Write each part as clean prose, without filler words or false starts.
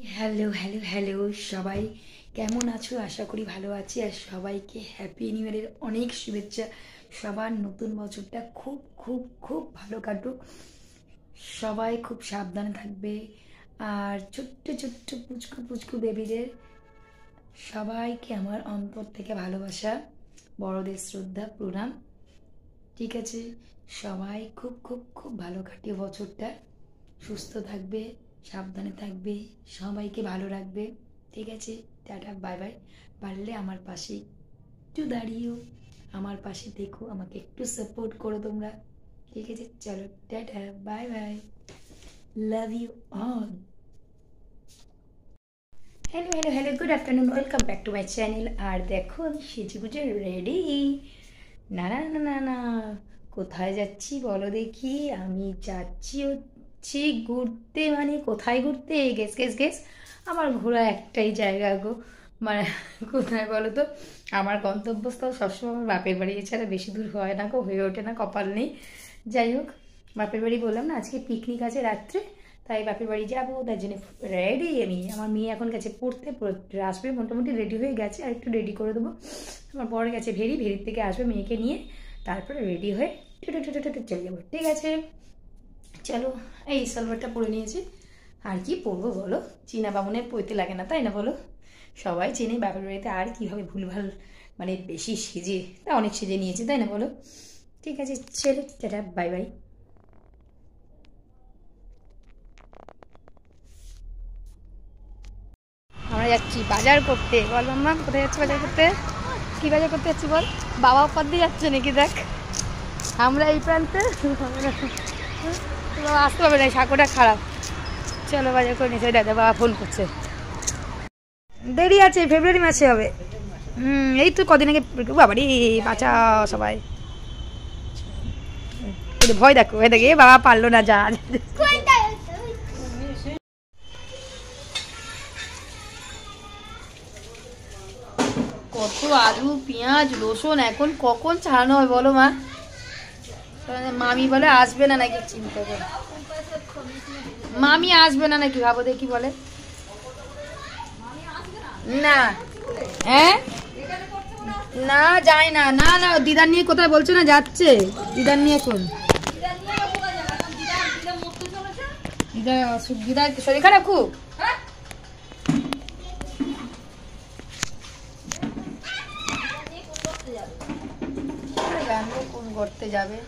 Hello hello hello সবাই কেমন আছো? আশা করি ভালো আছি। আর সবাইকে হ্যাপি নিউ ইয়ারের অনেক শুভেচ্ছা। সবার নতুন বছরটা খুব খুব খুব ভালো কাটুক। সবাই খুব সাবধানে থাকবে। আর ছোট্ট ছোট্ট পুচকু পুচকু বেবিদের সবাইকে আমার অন্তর থেকে ভালোবাসা, বড়দের শ্রদ্ধা প্রণাম। ঠিক আছে, সবাই খুব খুব খুব ভালো কাটিয়ে বছরটা, সুস্থ থাকবে, সাবধানে থাকবে, সবাইকে ভালো রাখবে। ঠিক আছে, টাটা বাই বাই। পারলে আমার পাশে একটু দাঁড়িয়েও আমার পাশে দেখো, আমাকে একটু সাপোর্ট করো তোমরা। ঠিক আছে, চলো tata bye bye, love you all. Hello hello hello, good afternoon, welcome back to my channel. আর দেখো আমি সেজে গুজে রেডি। না না না না না, কোথায় যাচ্ছি বলো দেখি? আমি যাচ্ছি হচ্ছে ঘুরতে। মানে কোথায় ঘুরতে? Guess guess guess. আমার ঘোরা একটাই জায়গা গো, মানে কোথায় বলো তো? আমার গন্তব্যস্থল সবসময় আমার বাপের বাড়ি, এছাড়া বেশি দূর হয় না গো, হয়ে ওঠে না, কপাল নেই। যাই হোক, বাপের বাড়ি বললাম না, আজকে পিকনিক আছে রাত্রে, তাই বাপের বাড়ি যাবো, তার জন্য রেডি আমি। আমার মেয়ে এখন গেছে পড়তে, আসবে, মোটামুটি রেডি হয়ে গেছে, আর একটু রেডি করে দেবো। আমার বর গেছে ভেরির থেকে আসবে মেয়েকে নিয়ে, তারপরে রেডি হয়ে টুটু টুটু টুটু চলে যাবো। ঠিক আছে, চলো। এই সালোয়ারটা পরে নিয়েছি, আর কি পরবো বলো? চীনা বামুনের পরতে লাগে না, তাই না বলো? সবাই চেনে বাপের বাড়িতে, আর কীভাবে ভুলভাল মানে বেশি সেজে, তা অনেক সেজে নিয়েছি, তাই না বলো? ঠিক আছে, চলো টাটা বাই বাই। আমরা যাচ্ছি বাজার করতে। বল মাম্মা, কোথায় যাচ্ছি বাজার করতে? কি বাজার করতে যাচ্ছি বল? বাবা পথ দিয়ে যাচ্ছে নাকি? দেখ, আমরা এই প্রান্তে, বাবা আসতে পারবে না, সাঁকোটা খারাপ। চলো বাজার করে নিচে, দাদা বাবা ফোন করছে, দেরি আছে, ফেব্রুয়ারি মাসে হবে। এই তো কদিন আগে। বাবারি বাঁচা সবাই, ভয় দেখো, ভয় দেখে বাবা পারলো না, যা। কত আলু পেঁয়াজ রসুন এখন কখন ছাড়ানো হয় বলো মা? মামি বলে আসবে না নাকি, চিন্তা করে মামি আসবে না নাকি, ভাবো দেখি বলে। না, হ্যাঁ, না যায় না, না না, দিদার নিয়ে কোথায় বলছো না যাচ্ছে? দিদার নিয়ে কোন দিদা? দিদার শরীর খারাপ খুব। জানবো কোন করতে যাবে,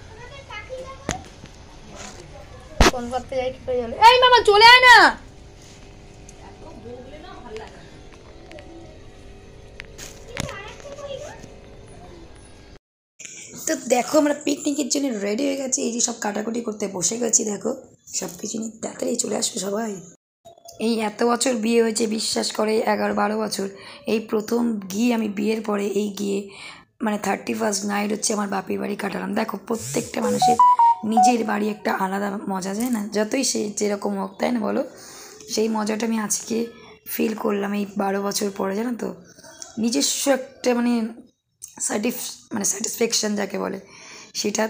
কোন করতে যাই, কি করে যাবে? এই মামা চলে আয় না। তো দেখো, আমরা পিকনিকের জন্য রেডি হয়ে গেছি, এই যে সব কাটাকুটি করতে বসে গেছি। দেখো, সব কিছু নিয়ে তাড়াতাড়ি চলে আসবে সবাই। এই এত বছর বিয়ে হয়েছে, বিশ্বাস করে 11-12 বছর, এই প্রথম গিয়ে আমি বিয়ের পরে এই গিয়ে মানে 31st নাইট হচ্ছে আমার বাপের বাড়ি কাটালাম। দেখো, প্রত্যেকটা মানুষের নিজের বাড়ি একটা আলাদা মজা, যায় না? যতই সে যেরকম হোক, তাই না বলো? সেই মজাটা আমি আজকে ফিল করলাম এই 12 বছর পরে, জানো তো? নিজস্ব একটা মানে মানে স্যাটিসফ্যাকশান যাকে বলে, সেটা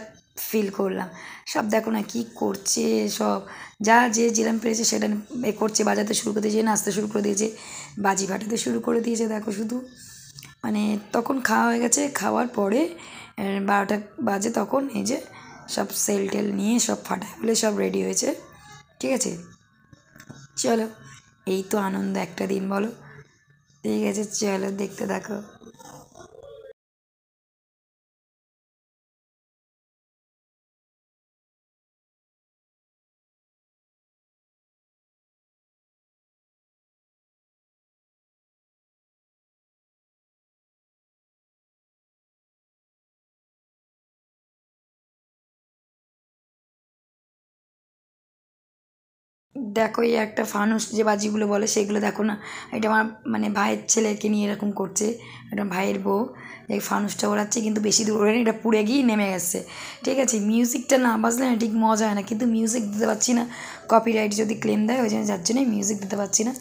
ফিল করলাম। সব দেখো না কি করছে, সব যা যে যেরম পেরেছে সেটা এ করছে, বাজাতে শুরু করে দিয়েছে, নাচতে শুরু করে দিয়েছে, বাজি ফাটাতে শুরু করে দিয়েছে। দেখো শুধু, মানে তখন খাওয়া হয়ে গেছে, খাওয়ার পরে 12টা বাজে, তখন এই যে সব সেল টেল নিয়ে সব ফাটায় বলে সব রেডি হয়েছে। ঠিক আছে, চলো, এই তো আনন্দ একটা দিন, বলো? ঠিক আছে, চলো দেখতে থাকো। দেখো, এই একটা ফানুস যে বাজিগুলো বলে সেগুলো দেখো না, এটা আমার মানে ভাইয়ের ছেলেকে নিয়ে এরকম করছে, এটা ভাইয়ের বউ, এই ফানুসটা ওড়াচ্ছে, কিন্তু বেশি দূর ওড়ে এটা পুড়ে গিয়ে নেমে গেছে। ঠিক আছে, মিউজিকটা না বাজলে না ঠিক মজা হয় না, কিন্তু মিউজিক দিতে পারছি না, কপিরাইট যদি ক্লেম দেয়, ওই জন্য যার জন্যই মিউজিক দিতে পারছি না।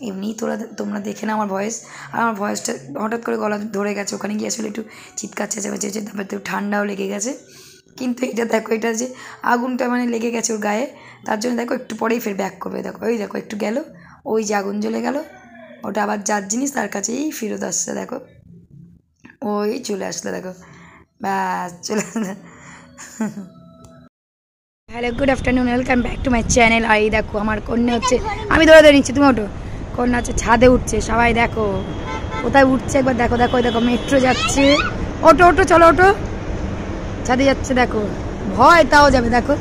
এমনিই তোমরা দেখে না আমার ভয়েস, আর আমার ভয়েসটা হঠাৎ করে গলা ধরে গেছে, ওখানে গিয়ে আসলে একটু চিৎকার চেঁচামেচি হচ্ছে, তারপর একটু ঠান্ডাও লেগে গেছে। কিন্তু এটা দেখো, এটা যে আগুনটা মানে লেগে গেছে ওর গায়ে, তার জন্য দেখো একটু পরেই ফের ব্যাক করবে। দেখো, ওই দেখো একটু গেল, ওই যে আগুন জ্বলে গেল, ওটা আবার যার জিনিস তার কাছেই ফেরত আসছে। দেখো ওই চলে আসলো, দেখো ব্যাস চলে আসলো। Hello, good afternoon, welcome back to my channel. আর এই দেখো আমার কন্যা হচ্ছে, আমি ধরে ধরে নিচ্ছি, তুমি ওঠো। কন্যা হচ্ছে ছাদে উঠছে, সবাই দেখো কোথায় উঠছে একবার দেখো। দেখো দেখো মেট্রো যাচ্ছে, ওটো ওটো চলো ওটো, ছাদে যাচ্ছে দেখো, ভয় তাও যাবে। দেখো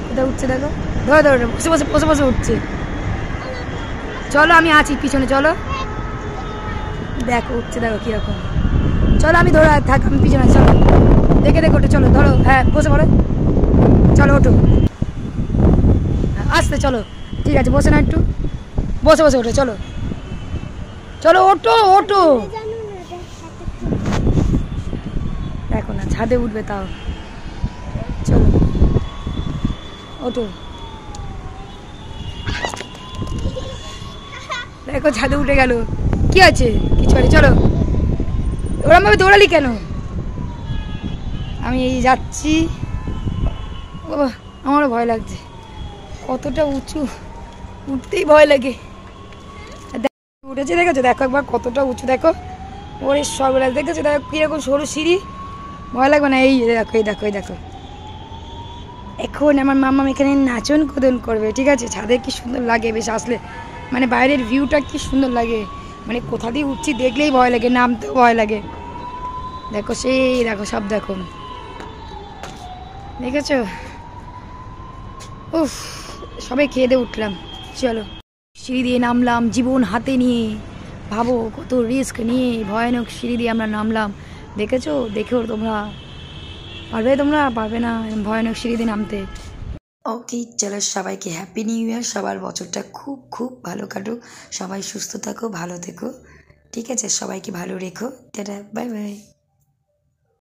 কোথায় উঠছে, দেখো ধরে ধরে বসে বসে বসে বসে উঠছে। চলো আমি আছি পিছনে, চলো দেখো উঠছে, দেখো কীরকম। চলো আমি ধরো থাক, আমি পিছনে আছি, চলো দেখে দেখো ওঠো, চলো ধরো, হ্যাঁ বসে পড়ো, চলো ওঠো আসতে, চলো ঠিক আছে, বসে না একটু, বসে বসে ওঠো, চলো চলো ওঠো ওঠো। দেখো না ছাদে উঠবে তাও, চলো ওঠো। দেখো ছাদে উঠে গেল, কি আছে কিছু আছে, চলো। ওরমভাবে দৌড়ালি কেন? আমি এই যাচ্ছি, ও আমারও ভয় লাগছে, কতটা উঁচু, উঠতেই ভয় লাগে। উঠেছে দেখেছো, দেখো একবার কতটা উঁচু, দেখো ওরে সর্বনাশ, দেখেছো দেখো কীরকম সরু সিঁড়ি, ভয় লাগবে না। এই দেখো এই দেখো এই দেখো, এখন আমার মাম্মা এখানে নাচন কুদন করবে, ঠিক আছে। ছাদে কি সুন্দর লাগে বেশ আসলে, মানে বাইরের ভিউটা কি সুন্দর লাগে, মানে কোথা দিয়ে উঠছি দেখলেই ভয় লাগে, নামতেও ভয় লাগে। দেখো সেই দেখো সব দেখো, দেখেছো? উফ, সবাই খেয়ে দিয়ে উঠলাম, চলো সিঁড়ি দিয়ে নামলাম জীবন হাতে নিয়ে, ভাবো কত রিস্ক নিয়ে ভয়ানক সিঁড়ি দিয়ে আমরা নামলাম, দেখেছো? দেখেও তোমরা পারবে, তোমরা পারবে না ভয়ানক সিঁড়ি দিয়ে নামতে। ওকে চলো, সবাইকে হ্যাপি নিউ ইয়ার, সবার বছরটা খুব খুব ভালো কাটুক, সবাই সুস্থ থাকো, ভালো থেকো, ঠিক আছে, সবাইকে ভালো রেখো, টাটা, বাই বাই।